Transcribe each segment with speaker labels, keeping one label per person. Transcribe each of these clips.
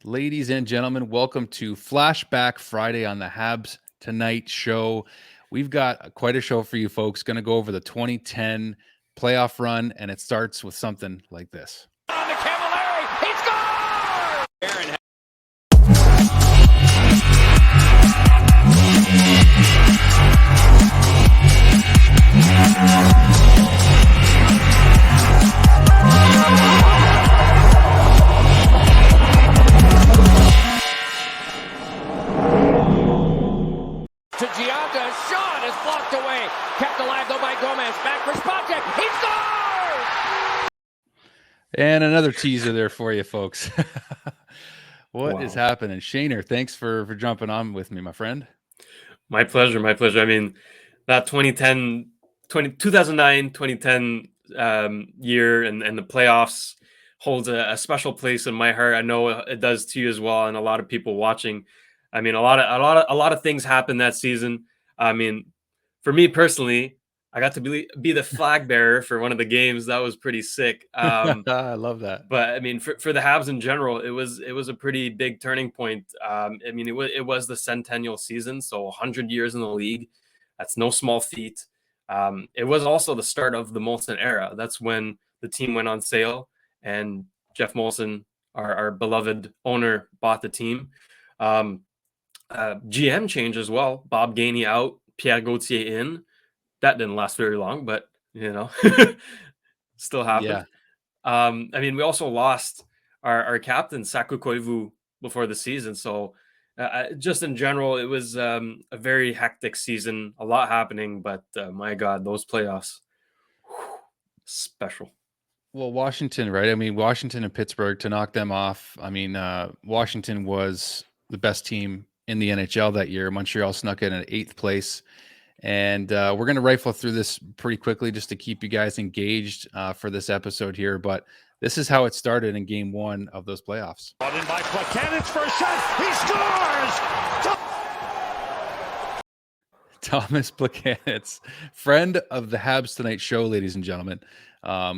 Speaker 1: Ladies and gentlemen, welcome to Flashback Friday on the Habs Tonight show. We've got quite a show for you folks. Going to go over the 2010 playoff run, and it starts with something like this.
Speaker 2: On to Cammalleri, he scores! Aaron to Gianta, shot is blocked away. Kept alive though by Gomez. Back for Spacek. He scores!
Speaker 1: And another teaser there for you folks. What is happening? Shaner, thanks for jumping on with me, my friend.
Speaker 3: My pleasure. I mean, that 2009, 2010 year and the playoffs holds a special place in my heart. I know it does to you as well, and a lot of people watching. I mean, a lot of things happened that season. I mean, for me personally, I got to be the flag bearer for one of the games. That was pretty sick.
Speaker 1: I love that.
Speaker 3: But I mean, for the Habs in general, it was a pretty big turning point. I mean, it was the centennial season, so 100 years in the league. That's no small feat. It was also the start of the Molson era. That's when the team went on sale, and Jeff Molson, our beloved owner, bought the team. GM change as well. Bob Gainey out, Pierre Gauthier in. That didn't last very long, but still happened.
Speaker 1: Yeah.
Speaker 3: I mean, we also lost our captain Saku Koivu before the season, so just in general, it was a very hectic season. A lot happening, but my God, those playoffs, special.
Speaker 1: Well, Washington, right? I mean, Washington and Pittsburgh, to knock them off. I mean, Washington was the best team in the NHL that year. Montreal snuck in at 8th place. And we're going to rifle through this pretty quickly just to keep you guys engaged for this episode here. But this is how it started in game 1 of those playoffs.
Speaker 2: Brought in by Plekanec for a shot. He scores!
Speaker 1: Thomas Plekanec, friend of the Habs Tonight show, ladies and gentlemen.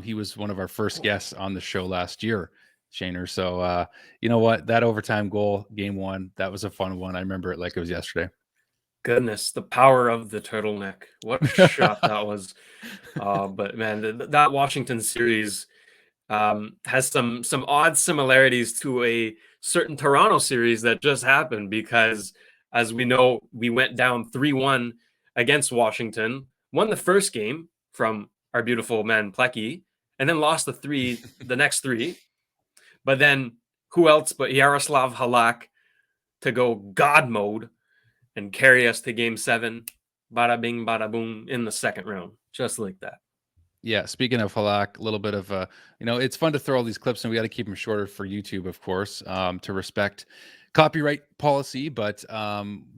Speaker 1: He was one of our first guests on the show last year, Shaner. So, you know what? That overtime goal, game 1, that was a fun one. I remember it like it was yesterday.
Speaker 3: Goodness, the power of the turtleneck. What a shot that was. But man, that Washington series has some odd similarities to a certain Toronto series that just happened, because as we know, we went down 3-1 against Washington, won the first game from our beautiful man Plecky, and then lost the next 3. But then who else but Yaroslav Halak to go God mode and carry us to game 7, bada bing, bada boom, in the second round, just like that.
Speaker 1: Yeah, speaking of Halak, a little bit of it's fun to throw all these clips, and we got to keep them shorter for YouTube, of course, to respect copyright policy. But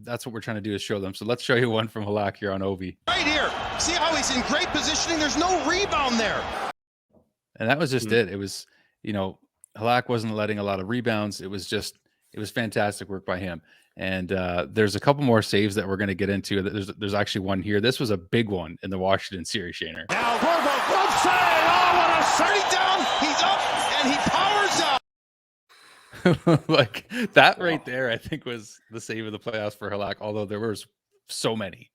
Speaker 1: that's what we're trying to do, is show them. So let's show you one from Halak here on Ovi.
Speaker 4: Right here. See how he's in great positioning? There's no rebound there.
Speaker 1: And that was just it. It was, Halak wasn't letting a lot of rebounds. It was fantastic work by him. And there's a couple more saves that we're going to get into. There's actually one here. This was a big one in the Washington series, Shaner.
Speaker 2: Now Corvo, glove save! Oh, what a save!
Speaker 4: Down, he's up, and he powers up.
Speaker 1: Like that right there, I think was the save of the playoffs for Halak, although there was so many.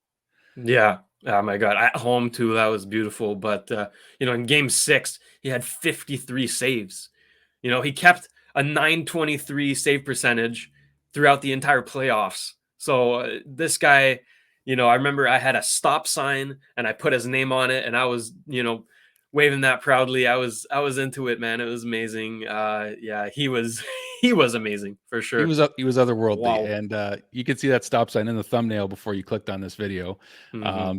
Speaker 3: Yeah. Oh my God. At home too, that was beautiful. But in game 6, he had 53 saves. He kept a .923 save percentage throughout the entire playoffs. So this guy, I remember I had a stop sign and I put his name on it, and I was, waving that proudly. I was into it, man. It was amazing. Yeah, he was amazing for sure.
Speaker 1: He was otherworldly.
Speaker 3: Wow.
Speaker 1: And you can see that stop sign in the thumbnail before you clicked on this video.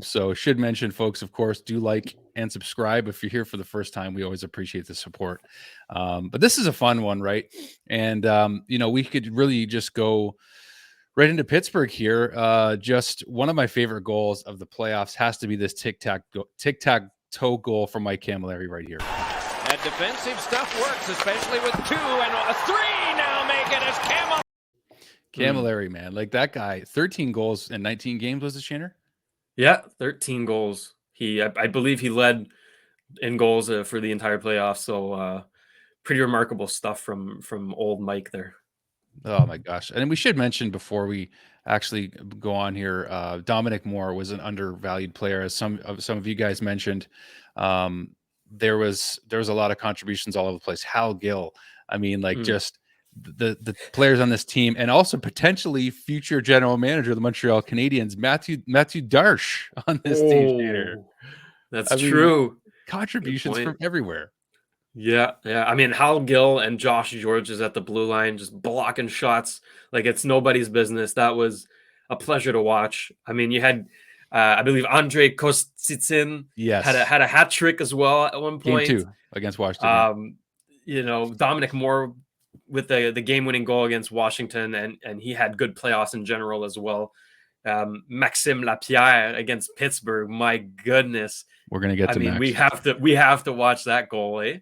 Speaker 1: So should mention, folks, of course, do like and subscribe if you're here for the first time. We always appreciate the support. But this is a fun one, right? And we could really just go right into Pittsburgh here. Just one of my favorite goals of the playoffs has to be this tic-tac-toe goal from Mike Cammalleri right here.
Speaker 2: And defensive stuff works, especially with 2 and a 3 now make it as
Speaker 1: Cammalleri, man. Like that guy, 13 goals in 19 games, was it, Shaner?
Speaker 3: Yeah, 13 goals. I believe he led in goals for the entire playoffs. So pretty remarkable stuff from old Mike there.
Speaker 1: Oh my gosh. And we should mention before we actually go on here, Dominic Moore was an undervalued player, as some of you guys mentioned. Um, there was a lot of contributions all over the place. Hal Gill, I mean, like
Speaker 3: Mm.
Speaker 1: just the players on this team, and also potentially future general manager of the Montreal Canadiens, Matthew Darche on this team, Shader.
Speaker 3: Oh, that's
Speaker 1: I mean,
Speaker 3: true. Good
Speaker 1: contributions from
Speaker 3: point.
Speaker 1: everywhere.
Speaker 3: Yeah, yeah. I mean, Hal Gill and Josh George is at the blue line, just blocking shots like it's nobody's business. That was a pleasure to watch. I mean, you had, I believe, Andre Kostitsyn
Speaker 1: Yes.
Speaker 3: had a hat trick as well at one
Speaker 1: Game
Speaker 3: point.
Speaker 1: 2 against Washington. Yeah.
Speaker 3: Um, Dominic Moore with the game winning goal against Washington, and he had good playoffs in general as well. Maxime Lapierre against Pittsburgh. My goodness.
Speaker 1: We're gonna get
Speaker 3: I
Speaker 1: to
Speaker 3: mean,
Speaker 1: Max.
Speaker 3: we have to watch that goal, eh?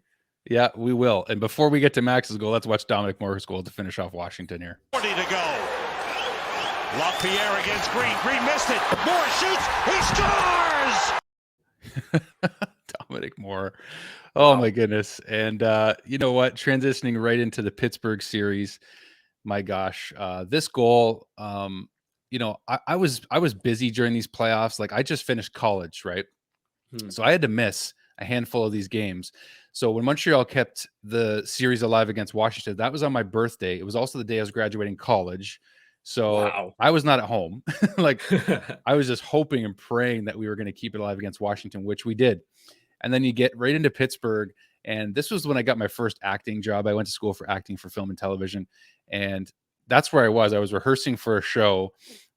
Speaker 1: Yeah, we will. And before we get to Max's goal, let's watch Dominic Moore's goal to finish off Washington here.
Speaker 5: 40 to go. LaPierre against Green. Green missed it. Moore shoots. He scores!
Speaker 1: Dominic Moore. Oh my goodness. And you know what? Transitioning right into the Pittsburgh series. My gosh. This goal, I was busy during these playoffs. Like I just finished college, right? So I had to miss a handful of these games. So when Montreal kept the series alive against Washington, that was on my birthday. It was also the day I was graduating college. So
Speaker 3: Wow.
Speaker 1: I was not at home. Like I was just hoping and praying that we were going to keep it alive against Washington, which we did. And then you get right into Pittsburgh. And this was when I got my first acting job. I went to school for acting for film and television. And that's where I was. I was rehearsing for a show.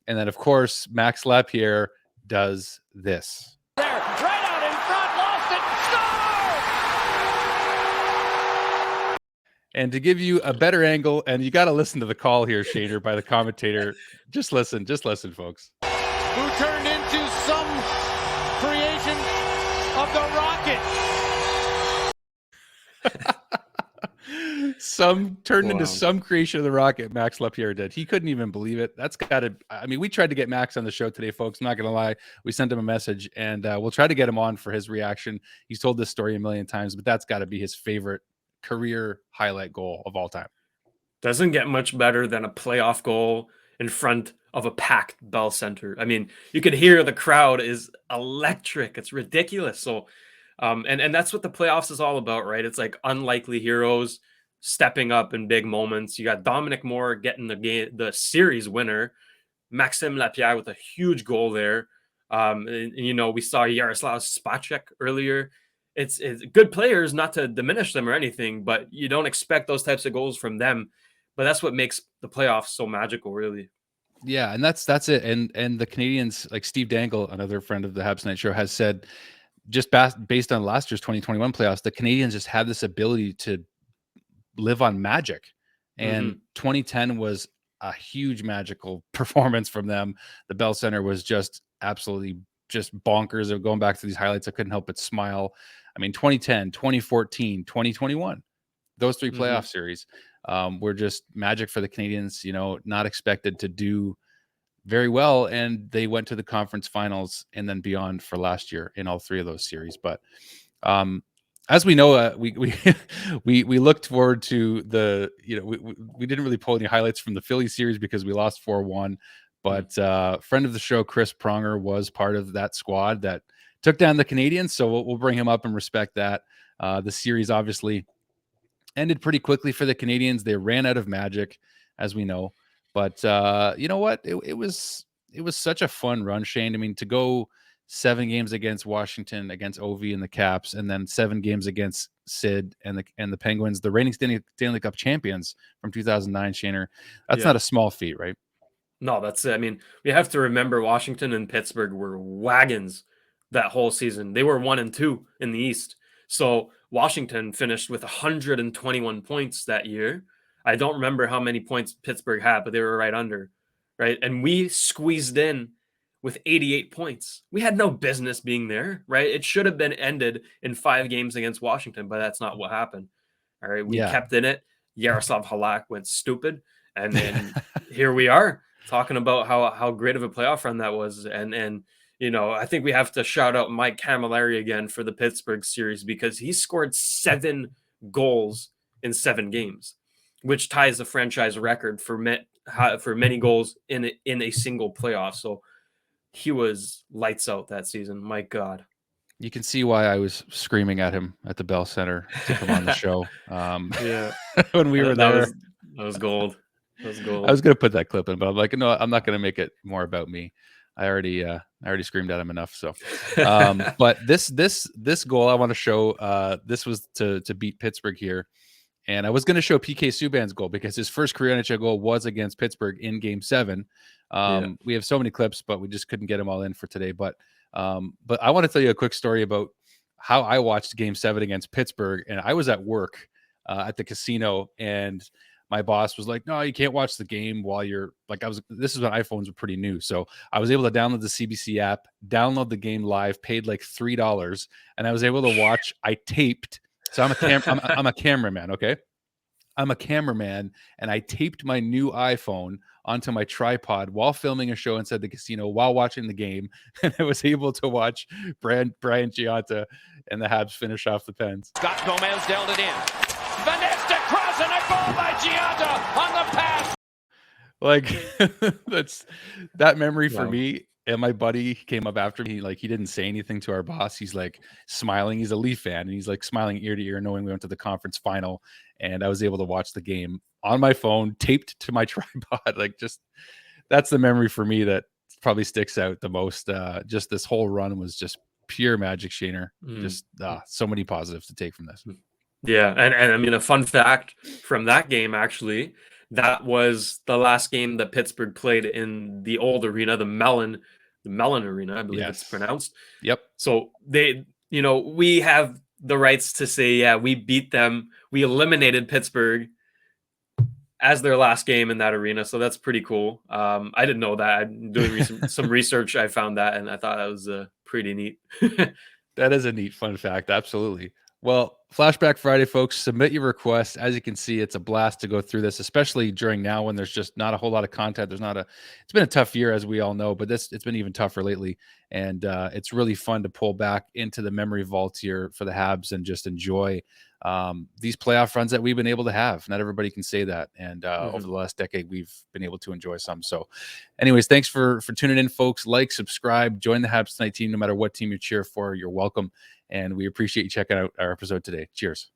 Speaker 1: And then, of course, Max Lapierre does this.
Speaker 2: There, right out in front, lost it, score!
Speaker 1: And to give you a better angle, and you got to listen to the call here, Shader, by the commentator. Just listen, folks.
Speaker 2: Who turned into some creation of the Rocket.
Speaker 1: Some turned into some creation of the Rocket. Max Lapierre did. He couldn't even believe it. That's got to. I mean, we tried to get Max on the show today, folks. I'm not gonna lie. We sent him a message, and we'll try to get him on for his reaction. He's told this story a million times, but that's got to be his favorite career highlight goal of all time.
Speaker 3: Doesn't get much better than a playoff goal in front of a packed Bell Center. I mean, you could hear the crowd is electric. It's ridiculous. So, and that's what the playoffs is all about, right? It's like unlikely heroes stepping up in big moments. You got Dominic Moore getting the series winner, Maxime Lapierre with a huge goal there. And, we saw Yaroslav Spacek earlier. It's good players, not to diminish them or anything, but you don't expect those types of goals from them. But that's what makes the playoffs so magical, really.
Speaker 1: Yeah, and that's it. And the Canadiens, like Steve Dangle, another friend of the Habs Night Show, has said, just based on last year's 2021 playoffs, the Canadiens just have this ability to live on magic. And 2010 was a huge magical performance from them. The Bell Center was just absolutely just bonkers. Of going back to these highlights, I couldn't help but smile. I mean, 2010, 2014, 2021, those three playoff series were just magic for the Canadiens, not expected to do very well. And they went to the conference finals and then beyond for last year in all three of those series. But as we know, we looked forward to the, we didn't really pull any highlights from the Philly series because we lost 4-1. But friend of the show, Chris Pronger, was part of that squad that took down the Canadiens. So we'll bring him up and respect that. The series obviously ended pretty quickly for the Canadiens. They ran out of magic, as we know. But you know what? It was such a fun run, Shane. I mean, to go 7 games against Washington, against Ovi and the Caps, and then 7 games against Sid and the Penguins, the reigning Stanley Cup champions from 2009, Shaner. That's not a small feat, right?
Speaker 3: No, that's it. I mean, we have to remember Washington and Pittsburgh were wagons that whole season. They were 1-2 in the East. So Washington finished with 121 points that year. I don't remember how many points Pittsburgh had, but they were right under, right? And we squeezed in with 88 points. We had no business being there, right? It should have been ended in 5 games against Washington, but that's not what happened. All right, we kept in it. Yaroslav Halak went stupid, and then here we are talking about how great of a playoff run that was. And I think we have to shout out Mike Cammalleri again for the Pittsburgh series because he scored 7 goals in 7 games. which ties the franchise record for many goals in a single playoff. So he was lights out that season. My God.
Speaker 1: You can see why I was screaming at him at the Bell Center to come on the show.
Speaker 3: Yeah,
Speaker 1: when we were there,
Speaker 3: that was gold. That was gold.
Speaker 1: I was going to put that clip in, but I'm like, no, I'm not going to make it more about me. I already screamed at him enough. So, but this goal I want to show, this was to beat Pittsburgh here. And I was going to show PK Subban's goal because his first career NHL goal was against Pittsburgh in Game 7. We have so many clips, but we just couldn't get them all in for today. But I want to tell you a quick story about how I watched Game 7 against Pittsburgh. And I was at work at the casino, and my boss was like, no, you can't watch the game while you're like, this is when iPhones were pretty new. So I was able to download the CBC app, download the game live, paid like $3, and I was able to watch. I taped. So I'm a cameraman. Okay. I'm a cameraman, and I taped my new iPhone onto my tripod while filming a show inside the casino while watching the game. And I was able to watch Brian Giunta and the Habs finish off the Pens.
Speaker 2: Scott Gomez dealt it in. Vanessa cross and a goal by Giunta on the pass.
Speaker 1: Like that's that memory for me. And my buddy came up after me. He didn't say anything to our boss. He's like smiling. He's a Leaf fan, and he's like smiling ear to ear, knowing we went to the conference final. And I was able to watch the game on my phone, taped to my tripod. Like, just that's the memory for me that probably sticks out the most. Just this whole run was just pure magic, Shaner. Just so many positives to take from this.
Speaker 3: Yeah, and I mean, a fun fact from that game, actually, that was the last game that Pittsburgh played in the old arena, the Mellon Arena, I believe it's pronounced.
Speaker 1: Yep.
Speaker 3: So we have the rights to say, yeah, we beat them. We eliminated Pittsburgh as their last game in that arena. So that's pretty cool. I didn't know that. I'm doing some research. I found that, and I thought that was pretty neat.
Speaker 1: That is a neat fun fact. Absolutely. Well, Flashback Friday, folks, submit your requests. As you can see, it's a blast to go through this, especially during now when there's just not a whole lot of content. It's been a tough year, as we all know, but it's been even tougher lately. And it's really fun to pull back into the memory vault here for the Habs and just enjoy these playoff runs that we've been able to have. Not everybody can say that. And over the last decade, we've been able to enjoy some. So anyways, thanks for tuning in, folks. Like, subscribe, join the Habs Tonight team. No matter what team you cheer for, you're welcome. And we appreciate you checking out our episode today. Cheers.